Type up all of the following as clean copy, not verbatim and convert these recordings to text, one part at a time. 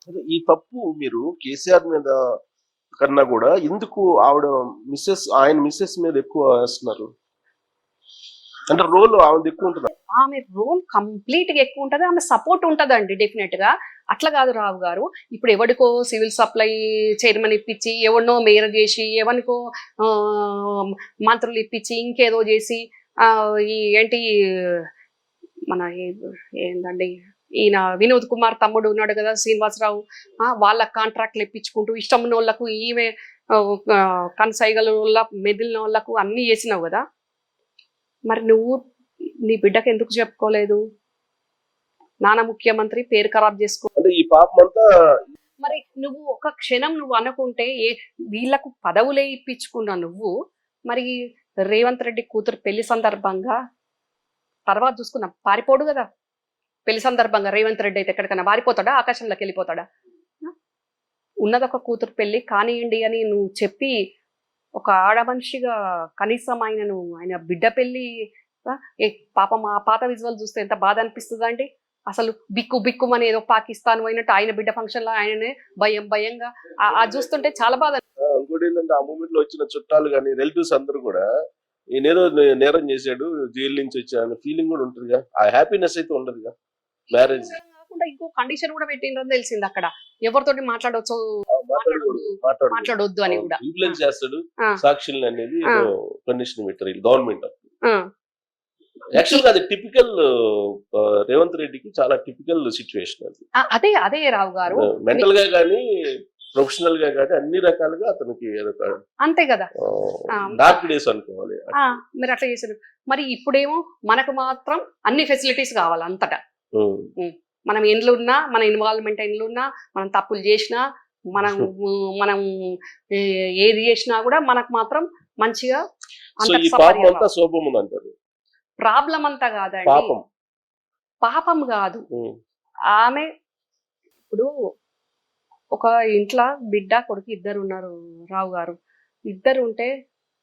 సరే ఈ తప్పు మీరు కేసీఆర్ మీద కన్నా కూడా ఎందుకు ఆవిడ ఆయన మిస్సెస్ మీద ఎక్కువ వేస్తున్నారు? అంటే రోల్ ఆవిడ ఎక్కువ ఉంటుంది. ఆమె రోల్ కంప్లీట్ గా ఎక్కువ ఉంటది, ఆమె సపోర్ట్ ఉంటదండి డెఫినెట్ గా. అట్లా కాదు రావు గారు, ఇప్పుడు ఎవరికో సివిల్ సప్లై చైర్మన్ ఇప్పించి, ఎవరినో మేయర్ చేసి, ఎవరికో మంత్రులు ఇప్పించి, ఇంకేదో చేసి ఈ ఏంటి మన ఏందండి ఈయన వినోద్ కుమార్ తమ్ముడు ఉన్నాడు కదా శ్రీనివాసరావు, వాళ్ళ కాంట్రాక్ట్లు ఇప్పించుకుంటూ ఇష్టం ఉన్న వాళ్ళకు ఈమె కనసైగల వల్ల మెదిలిన వాళ్ళకు అన్ని చేసినావు కదా. మరి నువ్వు నీ బిడ్డకు ఎందుకు చెప్పుకోలేదు? నాన్న ముఖ్యమంత్రి పేరు ఖరాబ్ చేసుకో. అంటే ఈ పాపం అంతా మరి నువ్వు ఒక క్షణం నువ్వు అనుకుంటే వీళ్ళకు పదవులే ఇప్పించుకున్నా నువ్వు, మరి రేవంత్ రెడ్డి కూతురు పెళ్లి సందర్భంగా తర్వాత చూసుకున్నా పారిపోడు కదా. పెళ్లి సందర్భంగా రేవంత్ రెడ్డి అయితే ఎక్కడికైనా పారిపోతాడా? ఆకాశంలోకి వెళ్ళిపోతాడా? ఉన్నదొక కూతురు పెళ్లి కానివ్వండి అని నువ్వు చెప్పి ఒక ఆడ మనిషిగా కనీసం ఆయన బిడ్డ పెళ్లి పాపం ఆ పాత విజువల్ చూస్తే ఎంత బాధ అనిపిస్తుందండి. అసలు బిక్కు బిక్కుమని ఏదో పాకిస్తాన్ పోయినట్టు ఆయన బిడ్డ ఫంక్షన్ లో ఆయననే భయంగా అది చూస్తుంటే చాలా బాధ. ఇంకోటి ఏంటంటే ఆ మూమెంట్ లో వచ్చిన చుట్టాలు కానీ రిలేటివ్స్ అందరూ కూడా ఈయనేదో నేరం చేశాడు జైలు నుంచి వచ్చాను ఫీలింగ్ కూడా ఉంటుందిగా, ఆ హ్యాపీనెస్ అయితే ఉండదుగా. మ్యారేజ్ కాకుండా ఇంకో కండిషన్ కూడా పెట్టిండ్రని తెలిసింది అక్కడ, ఎవరితోటి మాట్లాడొచ్చు మాట్లాడొద్దు అని కూడా ఇన్ఫ్లుయెన్స్ చేస్తాడు సాక్షులు అనేది కండిషన్ పెట్టారు గవర్నమెంట్. యాక్చువల్ గా అది టిపికల్ రేవంత్ రెడ్డికి చాలా టిపికల్ సిచ్యువేషన్ అది. అదే రావు గారు మెంటల్ గా కానీ ప్రొఫెషనల్ గా కానీ అన్ని రకాలుగా అతనికి అంతే కదా డార్క్ డేస్ అనుకోవాలి. మీరు అట్లా చేశారు. మరి ఇప్పుడేమో మనకు మాత్రం అన్ని ఫెసిలిటీస్ కావాలి అంతటా. మనం ఇండ్లున్నా, మన ఇన్వాల్వ్మెంట్ ఇండ్లున్నా, మనం తప్పులు చేసినా, మనం ఏది చేసినా కూడా మనకు మాత్రం మంచిగా ప్రాబ్లం అంతా కాదండి, పాపం కాదు. ఆమె ఇప్పుడు ఒక ఇంట్లో బిడ్డ కొడుకు ఇద్దరు ఉన్నారు రావు గారు. ఇద్దరు ఉంటే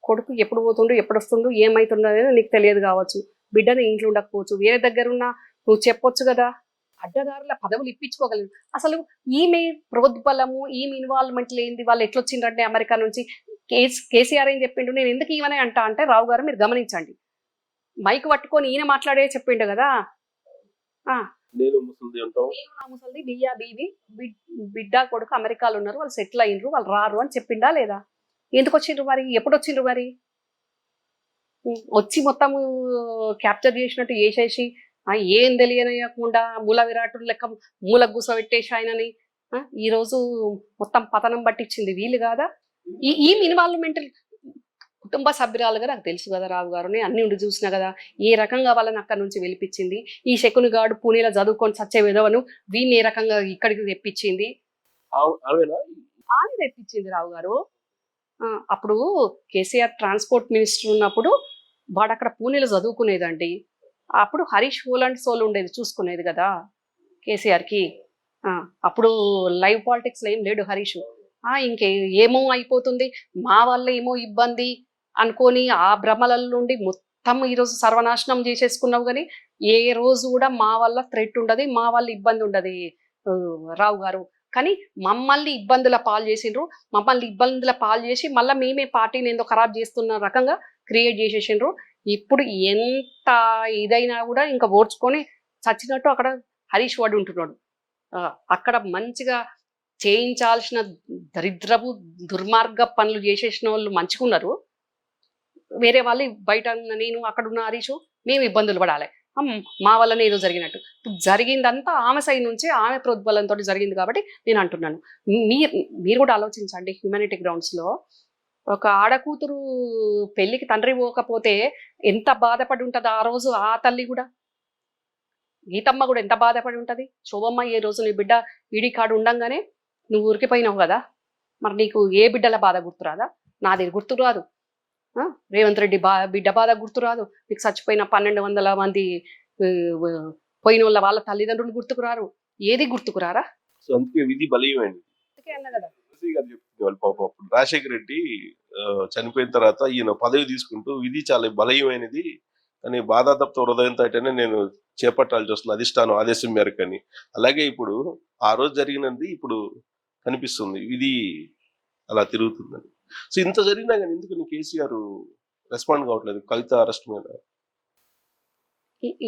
కొడుకు ఎప్పుడు పోతుండు ఎప్పుడు వస్తుండు ఏమైతుండో అనేది నీకు తెలియదు కావచ్చు. బిడ్డని ఇంట్లో ఉండకపోవచ్చు, వేరే దగ్గర ఉన్నా నువ్వు చెప్పొచ్చు కదా. అడ్డదారుల పదవులు ఇప్పించుకోగలరు. అసలు ఈమె ప్రోద్బలము, ఈమె ఇన్వాల్వ్మెంట్ లేనిది వాళ్ళు ఎట్లొచ్చిండ్రంటే అమెరికా నుంచి కేసీఆర్ ఏం చెప్పిండు, నేను ఎందుకు ఈమెనే అంటే రావు గారు మీరు గమనించండి, మైక్ పట్టుకొని ఈయన మాట్లాడే చెప్పిండు కదా, ముసలిది బియ్యా బీవి బిడ్డ కొడుకు అమెరికాలో ఉన్నారు, వాళ్ళు సెటిల్ అయినరు, వాళ్ళు రారు అని చెప్పిండా లేదా? ఎందుకు వచ్చిండ్రు మరి, ఎప్పుడు వచ్చిండ్రు మరి? వచ్చి మొత్తం క్యాప్చర్ చేసినట్టు చేసేసి ఏం తెలియనియకుండా మూల విరాటుడు లెక్క మూల కూసబెట్టేసి ఆయనని ఈరోజు మొత్తం పతనం పట్టించింది వీళ్ళు కాదా? ఈ ఇన్వాల్వ్మెంట్ కుటుంబ సభ్యురాలుగా నాకు తెలుసు కదా రావు గారు, నేను అన్ని ఉండి చూసినా కదా ఏ రకంగా వాళ్ళని అక్కడి నుంచి వెలిపించింది. ఈ శకుని గాడు పూణేలో చదువుకొని సచ్చే విధవను వీళ్ళని ఏ రకంగా ఇక్కడికి తెప్పించింది, ఆమె తెప్పించింది రావు గారు. అప్పుడు కేసీఆర్ ట్రాన్స్పోర్ట్ మినిస్టర్ ఉన్నప్పుడు వాడు అక్కడ పూణేలో చదువుకునేదండి. అప్పుడు హరీష్ హోల్ సోల్ ఉండేది చూసుకునేది కదా కేసీఆర్కి. అప్పుడు లైవ్ పాలిటిక్స్లో ఏం లేడు హరీష్. ఇంకే ఏమో అయిపోతుంది మా వల్ల ఏమో ఇబ్బంది అనుకొని ఆ భ్రమల నుండి మొత్తం ఈరోజు సర్వనాశనం చేసేసుకున్నావు. కానీ ఏ రోజు కూడా మా వల్ల థ్రెట్ ఉండదు, మా వల్ల ఇబ్బంది ఉండదు రావు గారు. కానీ మమ్మల్ని ఇబ్బందుల పాలు చేసిండ్రు, మమ్మల్ని ఇబ్బందుల పాలు చేసి మళ్ళీ మేమే పార్టీని ఏందో ఖరాబ్ చేస్తున్న రకంగా క్రియేట్ చేసేసిండ్రు. ఇప్పుడు ఎంత ఇదైనా కూడా ఇంకా ఓడ్చుకొని చచ్చినట్టు అక్కడ హరీష్ వాడు ఉంటున్నాడు. అక్కడ మంచిగా చేయించాల్సిన దరిద్రపు దుర్మార్గ పనులు చేసేసిన వాళ్ళు మంచిగా ఉన్నారు, వేరే వాళ్ళు బయట నేను అక్కడ ఉన్న హరీష్ మేము ఇబ్బందులు పడాలి, మా వల్లనే ఏదో జరిగినట్టు. జరిగిందంతా ఆమె సైడ్ నుంచి ఆమె ప్రోద్బలంతో జరిగింది కాబట్టి నేను అంటున్నాను. మీరు కూడా ఆలోచించండి, హ్యూమానిటీ గ్రౌండ్స్లో ఒక ఆడకూతురు పెళ్లికి తండ్రి పోకపోతే ఎంత బాధపడి ఉంటుంది ఆ రోజు. ఆ తల్లి కూడా, గీతమ్మ కూడా ఎంత బాధపడి ఉంటుంది. శోభమ్మ ఏ రోజు నీ బిడ్డ ఈడీ కాడు ఉండంగానే నువ్వు ఉరికిపోయినావు కదా, మరి నీకు ఏ బిడ్డల బాధ గుర్తురాదా? నాది గుర్తురాదు, రేవంత్ రెడ్డి బిడ్డ బాధ గుర్తురాదు, నీకు చచ్చిపోయిన 1200 మంది పోయిన వాళ్ళ తల్లిదండ్రులు గుర్తుకురారు, ఏది గుర్తుకురారా? విధి బలీయమైంది కదా. రాజశేఖర రెడ్డి చనిపోయిన తర్వాత ఈయన పదవి తీసుకుంటూ విధి చాలా బలమైనది, అని బాధాతప్త హృదయంతో అయితేనే నేను చేపట్టాల్సి వస్తుంది అధిష్టానం ఆదేశం మేరకు అని. అలాగే ఇప్పుడు ఆ రోజు జరిగినది ఇప్పుడు కనిపిస్తుంది ఇది అలా తిరుగుతుందని. సో ఇంత జరిగినా కానీ ఎందుకు కేసీఆర్ రెస్పాండ్ కావట్లేదు కవిత అరెస్ట్ మీద?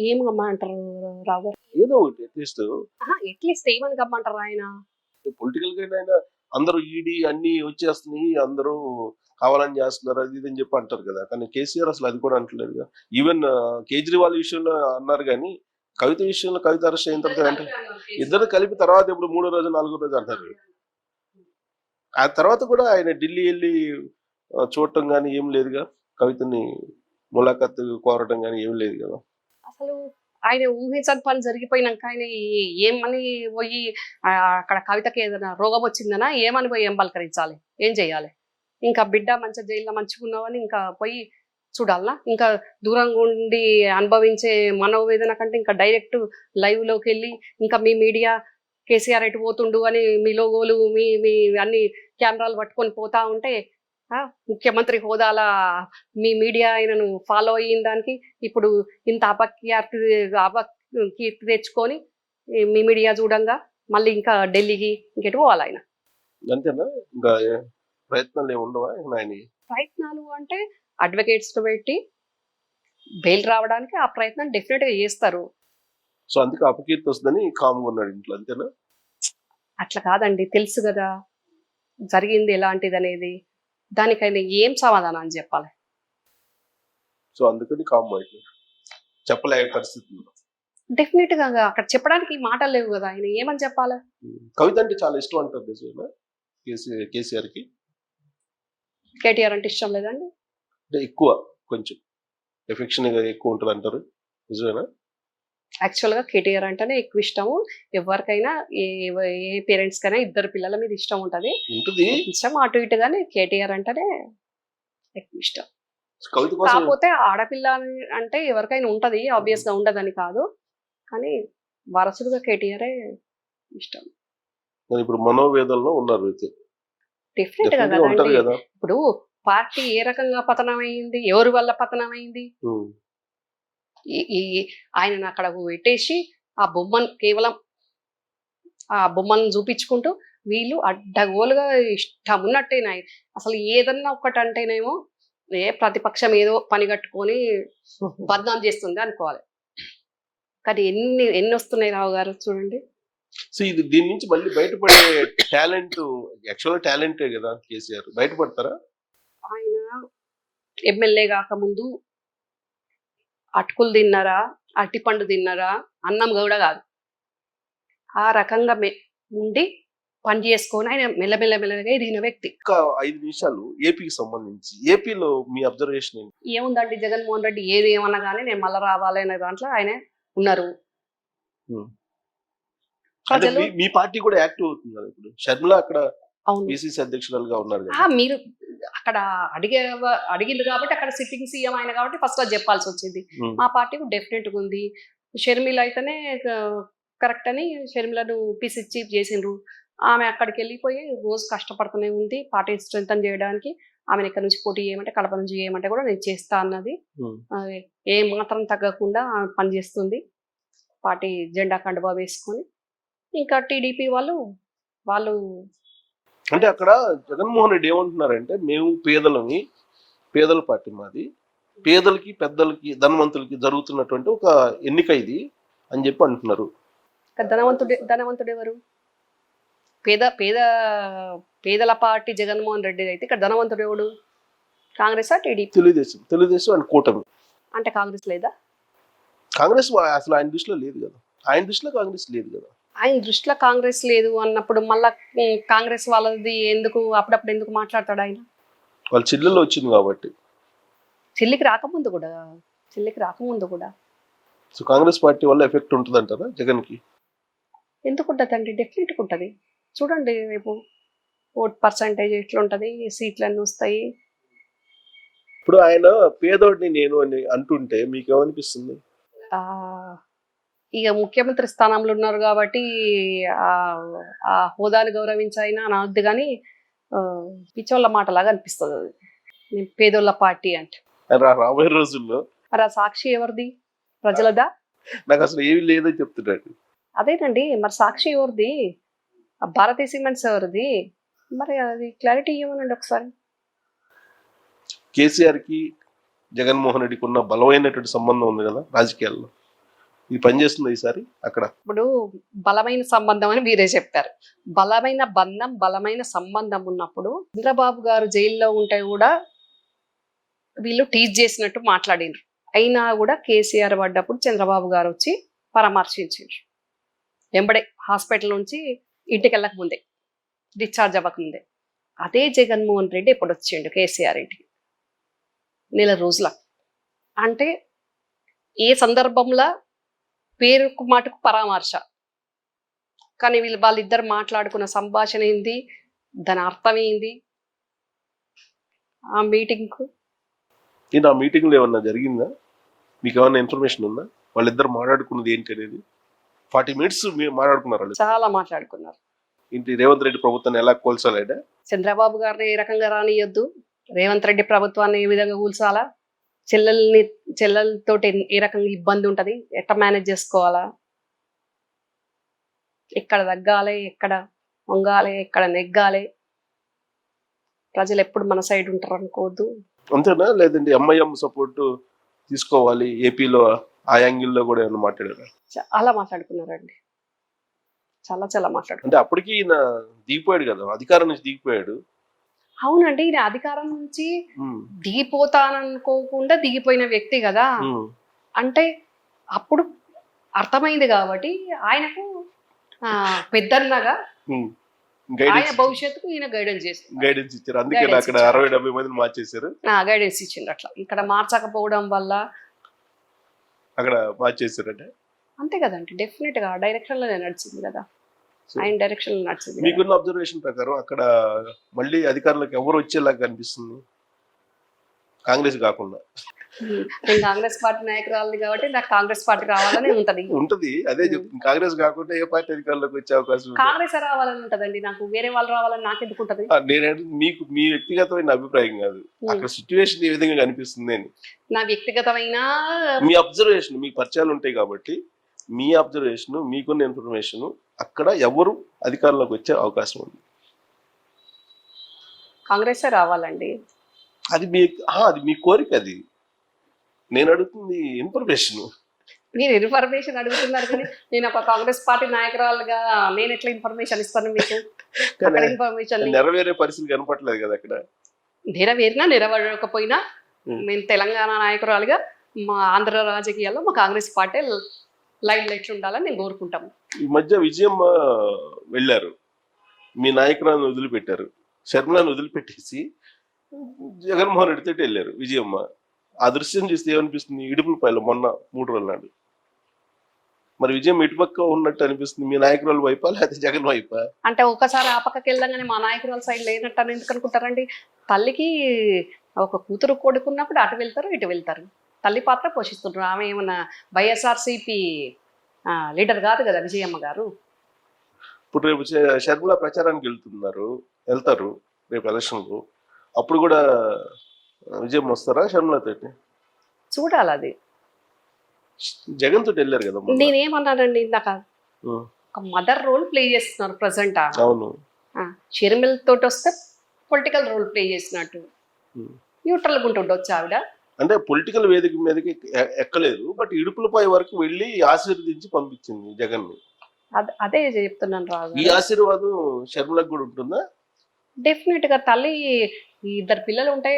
ఏం గమ్మంటారు రావు గారు? ఏదో ఒకటి అట్లీస్ట్ ఎట్లీస్ట్ ఏమని గమ్మంటారు ఆయన? పొలిటికల్ గా అయినా అందరూ ఈడీ అన్ని వచ్చేస్తున్నాయి, అందరూ కావాలని చేస్తున్నారు అది ఇది అని చెప్పి అంటారు కదా. కానీ కేసీఆర్ అసలు అది కూడా అంటలేదుగా. ఈవెన్ కేజ్రీవాల్ విషయంలో అన్నారు కానీ కవిత విషయంలో కవిత అరెస్ట్ అయిన తర్వాత అంటే ఇద్దరు కలిపి తర్వాత ఇప్పుడు 3వ రోజు 4వ రోజు అంటారు. ఆ తర్వాత కూడా ఆయన ఢిల్లీ వెళ్ళి చూడటం కానీ ఏం లేదుగా, కవితని ములాఖత్ కోరటం కానీ ఏం లేదు కదా. అసలు ఆయన ఊహించని పని జరిగిపోయినాక ఆయన ఏమని పోయి అక్కడ కవితకి ఏదైనా రోగం వచ్చిందనా ఏమని పోయి ఏం పలకరించాలి, ఏం చేయాలి? ఇంకా బిడ్డ మంచిగా జైల్లో మంచిగా ఉన్నావని ఇంకా పోయి చూడాలనా? ఇంకా దూరంగా ఉండి అనుభవించే మనోవేదన కంటే ఇంకా డైరెక్ట్ లైవ్ లోకి వెళ్ళి ఇంకా మీ మీడియా కేసీఆర్ ఎటు పోతుండు అని మీ లోగోలు మీ మీ అన్ని కెమెరాలు పట్టుకొని పోతా ఉంటే ముఖ్యమంత్రి హోదాల మీ మీడియా ఆయనను ఫాలో అయిన దానికి ఇప్పుడు ఇంత అపకీర్తి తెచ్చుకొని మీ మీడియా చూడంగా మళ్ళీ ఇంకా ఢిల్లీకి ఇంకెటు పోవాలి ఆయన? అంతేనా? ఇంకా ప్రయత్నాలు ఏమి ఉండవా ఆయన? ప్రయత్నాలు అంటే అడ్వకేట్స్ పెట్టి బెయిల్ రావడానికి ఆ ప్రయత్నం డెఫినెట్ గా చేస్తారు. సో అందుకే అపకీర్తి వస్తుందని కామ్గా ఉన్నాడు ఇంట్లో, అంతేనా? అట్లా కాదండి, తెలుసు కదా జరిగింది ఎలాంటిది అనేది. దానికైనా ఏం సమాధానం అని చెప్పాలి? సో అందుకని కామ్ అయిపోయాడు, చెప్పలేక పరిస్థితి. డెఫినెట్ గా అక్కడ చెప్పడానికి మాటలు లేవు కదా, ఆయన ఏమని చెప్పాలి? కవిత అంటే చాలా ఇష్టం అంటారు కేసీఆర్ కి. కేటీఆర్ అంటే ఇష్టం లేదండి? అంటే ఎక్కువ కొంచెం ఎఫెక్షన్ ఎక్కువ ఉంటుంది అంటారు, నిజమేనా? యాక్చువల్ గా కేటీఆర్ అంటేనే ఎక్కువ ఇష్టము. ఎవరికైనా ఏ పేరెంట్స్ కైనా ఇద్దరు పిల్లల మీద ఇష్టం ఉంటది, ఇష్టం అటు ఇటు, కానీ కేటీఆర్ అంటేనే ఎక్కువ ఇష్టం. కాకపోతే ఆడపిల్ల అంటే ఎవరికైనా ఉంటది, ఆబ్వియస్ గా ఉండదని కాదు, కానీ వారసుడుగా కేటీఆరే ఇష్టం. ఇప్పుడు మనోవేదనలో ఉన్నారు. డెఫినెట్ గా కదండి. ఇప్పుడు పార్టీ ఏ రకంగా పతనమైంది, ఎవరి వల్ల పతనమైంది? ఆయనను అక్కడ పెట్టేసి ఆ బొమ్మను కేవలం ఆ బొమ్మను చూపించుకుంటూ వీళ్ళు అడ్డగోలుగా ఇష్టం ఉన్నట్టేనా. అసలు ఏదన్నా ఒక్కటి అంటేనేమో ప్రతిపక్షం ఏదో పని కట్టుకొని బద్నాం చేస్తుంది అనుకోవాలి, కానీ ఎన్ని వస్తున్నాయి రావు గారు చూడండి. సో ఇది దీని నుంచి మళ్ళీ బయటపడే టాలెంట్, యాక్చువల్ టాలెంటే కదా కేసీఆర్, బయటపడతారా? ఆయన ఎమ్మెల్యే కాకముందు అటుకులు తిన్నారా, అరటిపండు తిన్నారా, అన్నం కూడా కాదు, ఆ రకంగా ఉండి పని చేసుకొని ఆయన మెల్లమెల్లగా ఎదిగిన వ్యక్తి. 5 నిమిషాలు ఏపీకి సంబంధించి, ఏపీలో మీ అబ్జర్వేషన్ ఏంటి? ఏముందండి, జగన్మోహన్ రెడ్డి ఏది ఏమన్నా కానీ నేను మళ్ళా రావాలి అనే దాంట్లో ఆయన ఉన్నారు. మీ పార్టీ కూడా యాక్టివ్ అవుతుంది కదా ఇప్పుడు. షర్మిల అక్కడ పిసిసి అధ్యక్షురాలుగా ఉన్నారు కదా. మీరు అక్కడ అడిగింది కాబట్టి అక్కడ సిట్టింగ్ సీఎం ఆయన కాబట్టి ఫస్ట్ అది చెప్పాల్సి వచ్చింది. మా పార్టీ డెఫినెట్ గా ఉంది. షర్మిల అయితేనే కరెక్ట్ అని షర్మిలను పిసిసి చీఫ్ చేసిండ్రు. ఆమె అక్కడికి వెళ్ళిపోయి రోజు కష్టపడుతూనే ఉంది పార్టీని స్ట్రెంథన్ చేయడానికి. ఆమెను ఇక్కడ నుంచి పోటీ చేయమంటే, కడప నుంచి చేయమంటే కూడా నేను చేస్తా అన్నది. ఏ మాత్రం తగ్గకుండా ఆమె పనిచేస్తుంది, పార్టీ జెండా కండువా వేసుకొని. ఇంకా టీడీపీ వాళ్ళు అంటే అక్కడ జగన్మోహన్ రెడ్డి ఏమంటున్నారంటే, మేము పేదల పార్టీ మాది, పేదలకి పెద్దలకి ధనవంతులకి జరుగుతున్నటువంటి ఒక ఎన్నిక ఇది అని చెప్పి అంటున్నారు. ధనవంతుడు ఎవరు? పేదల పార్టీ జగన్మోహన్ రెడ్డి అయితే ఇక్కడ ధనవంతుడు ఎవడు? కాంగ్రెస్, టీడీపీ? తెలుగుదేశం అండ్ కూటమి. అంటే కాంగ్రెస్ లేదా? కాంగ్రెస్ అసలు ఆయన దృష్టిలో లేదు కదా. ఆయన దృష్టిలో కాంగ్రెస్ లేదు కదా. ఆయన దృష్టిలో కాంగ్రెస్ లేదు అన్నప్పుడు మళ్ళా కాంగ్రెస్ వాళ్ళది ఎందుకు అప్పుడప్పుడు ఎందుకు మాట్లాడతాడు ఆయన? వాళ్ళ చెల్లెల్లో వచ్చింది కాబట్టి. చెల్లికి రాకముందు కూడా సో కాంగ్రెస్ పార్టీ వల్ల ఎఫెక్ట్ ఉంటుంది అంటారా జగన్ కి? ఎందుకు ఉంటుందండి? డెఫినెట్గా ఉంటుంది. చూడండి రేపు ఓట్ పర్సంటేజ్ ఎట్లుంటది, సీట్లు అన్నీ వస్తాయి. ఇప్పుడు ఆయన పేదోడిని నేను అని అంటుంటే మీకేమనిపిస్తుంది? ఇక ముఖ్యమంత్రి స్థానంలో ఉన్నారు కాబట్టి ఆ హోదాను గౌరవించైనా అనవద్దు, కానీ పిచ్చోళ్ళ మాటలాగా అనిపిస్తుంది అది. పేదోళ్ళ పార్టీ అంటే రాబోయే రోజుల్లో మరి ఆ సాక్షి ఎవరిది? ప్రజలదా? నాకు అసలు ఏమీ లేదని చెప్తున్నాడు. అదేనండి, మరి సాక్షి ఎవరిది? ఆ భారతీ సిమెంట్స్ ఎవరిది? మరి అది క్లారిటీ ఇవ్వమనండి ఒకసారి. కేసీఆర్కి జగన్మోహన్ రెడ్డికి ఉన్న బలమైనటువంటి సంబంధం ఉంది కదా రాజకీయాల్లో. ఇది పనిచేస్తుంది ఈసారి అక్కడ. ఇప్పుడు బలమైన సంబంధం అని మీరే చెప్పారు. బలమైన బంధం, బలమైన సంబంధం ఉన్నప్పుడు చంద్రబాబు గారు జైల్లో ఉంటే కూడా వీళ్ళు టీజ్ చేసినట్టు మాట్లాడినారు. అయినా కూడా కేసీఆర్ పడ్డప్పుడు చంద్రబాబు గారు వచ్చి పరామర్శించారు. వెంబడే హాస్పిటల్ నుంచి ఇంటికి వెళ్ళక ముందే, డిశ్చార్జ్ అవ్వకముందే. అదే జగన్మోహన్ రెడ్డి ఎప్పుడు వచ్చిండు కేసీఆర్ ఇంటికి? నెల రోజుల. అంటే ఏ సందర్భంలో పేరుకు మాటకు పరామర్శ, కానీ వాళ్ళిద్దరు మాట్లాడుకున్న సంభాషణ ఏంది, దాని అర్థం ఏంది, ఆ మీటింగ్కు ఆ మీటింగ్లో ఏమన్నా జరిగిందా? మీకు ఏమన్నా ఇన్ఫర్మేషన్ ఉందా? వాళ్ళిద్దరు మాట్లాడుకున్నది ఏంటి అనేది? 40 minutes మీరు మాట్లాడుకున్నారు వాళ్ళు. చాలా మాట్లాడుకున్నారు. ఇంటి రేవంత్ రెడ్డి ప్రభుత్వాన్ని ఎలా కోల్చాలంటే చంద్రబాబు గారిని ఏ రకంగా రానియొద్దు, రేవంత్ రెడ్డి ప్రభుత్వాన్ని ఏ విధంగా కూల్చాలా, చెల్లెలతో ఏ రకంగా ఇబ్బంది ఉంటది, ఎట్లా మేనేజ్ చేసుకోవాలా, ఎక్కడ తగ్గాలి, ఎక్కడ వంగాలి, ఎక్కడ నెగ్గాలి, ప్రజలు ఎప్పుడు మన సైడ్ ఉంటారు అనుకోవద్దు. అంతేనా? లేదంటే ఎంఐఎం సపోర్ట్ తీసుకోవాలి ఏపీలో, ఆ యాంగిల్లో కూడా ఏమైనా మాట్లాడారు? చాలా మాట్లాడుకున్నారండి, చాలా చాలా మాట్లాడుకున్నారు. అంటే అప్పటికి ఈయన దిగిపోయాడు కదా, అధికారం నుంచి దిగిపోయాడు. అవునండి, ఈయన అధికారం నుంచి దిగిపోతాననుకోకుండా దిగిపోయిన వ్యక్తి కదా. అంటే అప్పుడు అర్థమైంది కాబట్టి ఆయనకు పెద్దన్నగా ఆయన భవిష్యత్తుకు ఈయన గైడెన్స్ ఇచ్చారు. అందుకే అక్కడ 60-70 మందిని మార్చేశారు. గైడెన్స్ ఇచ్చిండ్రు. అట్లా ఇక్కడ మార్చకపోవడం వల్ల అక్కడ మార్చేశారంటే అంతే కదండి. డెఫినెట్ గా డైరెక్షన్ లోనే నడిచింది కదా, ఆయన డైరెక్షన్ లో నడిచింది. మీకున్న అబ్జర్వేషన్ ప్రకారం అక్కడ మళ్ళీ అధికారులకు ఎవరు వచ్చేలాగా కనిపిస్తుంది కాంగ్రెస్ కాకుండా? నేను కాంగ్రెస్ పార్టీ నాయకురాలు కాబట్టి నాకు కాంగ్రెస్ పార్టీ రావాలని ఉంటది. అదే చెప్తుంది. కాంగ్రెస్ కాకుండా ఏ పార్టీ అధికారులకు వచ్చే అవకాశం? కాంగ్రెస్ రావాలని ఉంటదండి నాకు. వేరే వాళ్ళు రావాలని నాకు ఎందుకు ఉంటది? నేను మీకు మీ వ్యక్తిగతమైన అభిప్రాయం కాదు, అక్కడ సిచ్యువేషన్ ఏ విధంగా కనిపిస్తుంది అని. నా వ్యక్తిగతమైన మీ అబ్జర్వేషన్, మీకు పరిచయాలు ఉంటాయి కాబట్టి మీ అబ్జర్వేషన్, మీకున్న ఇన్ఫర్మేషన్, అక్కడ ఎవరు అధికారంలోకి వచ్చే అవకాశం ఉంది? కాంగ్రెస్ రావాలండి. అది మీ కోరిక. అది నేను అడుగుతుంది ఇన్ఫర్మేషన్. మీరు ఇన్ఫర్మేషన్ అడుగుతున్నారు కానీ నేను ఒక కాంగ్రెస్ పార్టీ నాయకురాలుగా నేను ఎట్లా ఇన్ఫర్మేషన్ ఇస్తాను మీకు? ఇన్ఫర్మేషన్ నెరవేరే పరిస్థితి కనపట్లేదు కదా అక్కడ. నెరవేరినా నెరవేరకపోయినా మేము తెలంగాణ నాయకురాలుగా మా ఆంధ్ర రాజకీయాల్లో మా కాంగ్రెస్ పార్టీ లైన్ లైట్లు ఉండాలని నేను కోరుకుంటాము. ఈ మధ్య విజయమ్మ వెళ్ళారు, మీ నాయకురాలను వదిలిపెట్టారు, శర్మలను వదిలిపెట్టేసి జగన్మోహన్ రెడ్డి తోటి వెళ్ళారు విజయమ్మ. ఆ దృశ్యం చూస్తే ఏమనిపిస్తుంది? ఇడుపులపాయలో మొన్న 3 రోజుల నాడు మరి విజయం ఇటుపక్క ఉన్నట్టు అనిపిస్తుంది. మీ నాయకురాలు వైపా లేకపోతే జగన్ వైపా? అంటే ఒకసారి ఆ పక్కకి వెళ్ళగానే మా నాయకురాల సైడ్ లేనట్టు అని ఎందుకు అనుకుంటారండి? తల్లికి ఒక కూతురు కొడుకున్నప్పుడు అటు వెళ్తారు ఇటు వెళ్తారు, తల్లి పాత్ర పోషిస్తుంటారు. ఆమె ఏమన్నా వైఎస్ఆర్సీపీ లీడర్ కాదు కదా విజయమ్మ గారు. ఇప్పుడు రేపు షర్మిల ప్రచారానికి వెళ్తారు రేపు ఎలక్షన్కు. అప్పుడు కూడా విజయం వస్తారా షర్మిలతోటి? చూడాలి. అది జగన్ తోటి వెళ్ళారు కదా. నేనేమన్నానండి ఇందాక, ఒక మదర్ రోల్ ప్లే చేస్తున్నారు ప్రజెంట్. అవును, షర్మిల తోటి వస్తే పొలిటికల్ రోల్ ప్లే చేసినట్టు, న్యూట్రల్ గా ఉంటుండొచ్చు ఆవిడ. అంటే పొలిటికల్ వేదిక మీదకి ఎక్కలేదు, బట్ ఇడుపులపై వరకు వెళ్ళి ఆశీర్వదించి పంపించింది జగన్. అదే చెప్తున్నాను రాజు. ఈ ఆశీర్వాదం షర్మిలకు కూడా ఉంటుందా? డెఫినెట్ గా. తల్లి, ఇద్దరు పిల్లలు ఉంటే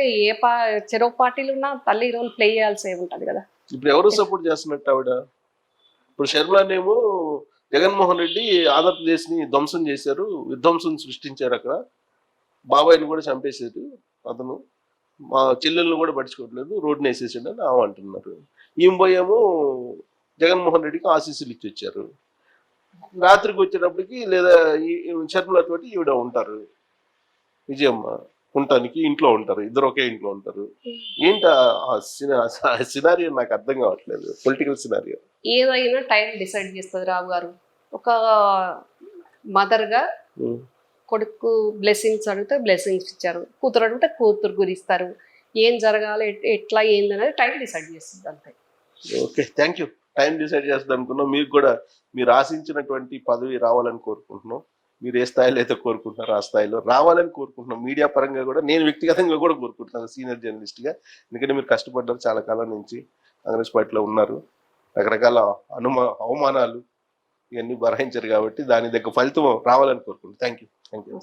చెరో పార్టీలు ఉన్నా తల్లి రోల్ ప్లే చేయాల్సి ఉంటది కదా. ఇప్పుడు ఎవరు సపోర్ట్ చేస్తున్నట్టు ఆవిడ? ఇప్పుడు షర్మిలనేమో జగన్మోహన్ రెడ్డి ఆంధ్రప్రదేశ్ ని ధ్వంసం చేశారు, విధ్వంసం సృష్టించారు, అక్కడ బాబాయిని కూడా చంపేశారు, అతను మా చెల్లెలను కూడా పట్టించుకోవట్లేదు, రోడ్డుని వేసేసాడు అని ఆమె అంటున్నారు. ఈమె పోయేమో జగన్మోహన్ రెడ్డికి ఆశీస్సులు ఇచ్చి వచ్చారు. రాత్రికి వచ్చేటప్పటికి లేదా షర్మిలతోటి ఈవిడ ఉంటారు, విజయమ్మ ఉండటానికి ఇంట్లో ఉంటారు, ఇద్దరు ఒకే ఇంట్లో ఉంటారు. ఏంటి ఆ సినారియో నాకు అర్థం కావట్లేదు, పొలిటికల్ సినారియో. ఏదైనా టైం డిసైడ్ చేస్తుంది రావు గారు. ఒక మదర్ గా కొడుకు బ్లెస్సింగ్స్ అడిగితే బ్లెస్సింగ్స్ ఇచ్చారు, కూతురు అడిగితే కూతురు గురిస్తారు. ఏం జరగాలి, ఎట్లా ఏంది అనేది టైం డిసైడ్ చేస్తుంది అంతే. Okay, thank you. Time decide చేస్తుంది అనుకున్నాం. మీకు కూడా మీరు ఆశించినటువంటి పదవి రావాలని కోరుకుంటున్నాం. మీరు ఏ స్థాయిలో అయితే కోరుకుంటున్నారో ఆ స్థాయిలో రావాలని కోరుకుంటున్నాం. మీడియా పరంగా కూడా నేను వ్యక్తిగతంగా కూడా కోరుకుంటున్నాను సీనియర్ జర్నలిస్ట్గా. ఎందుకంటే మీరు కష్టపడ్డారు, చాలా కాలం నుంచి కాంగ్రెస్ పార్టీలో ఉన్నారు. రకరకాల అవమానాలు ఇవన్నీ భరాయించారు కాబట్టి దాని దగ్గర ఫలితం రావాలని కోరుకుంటున్నాను. Thank you.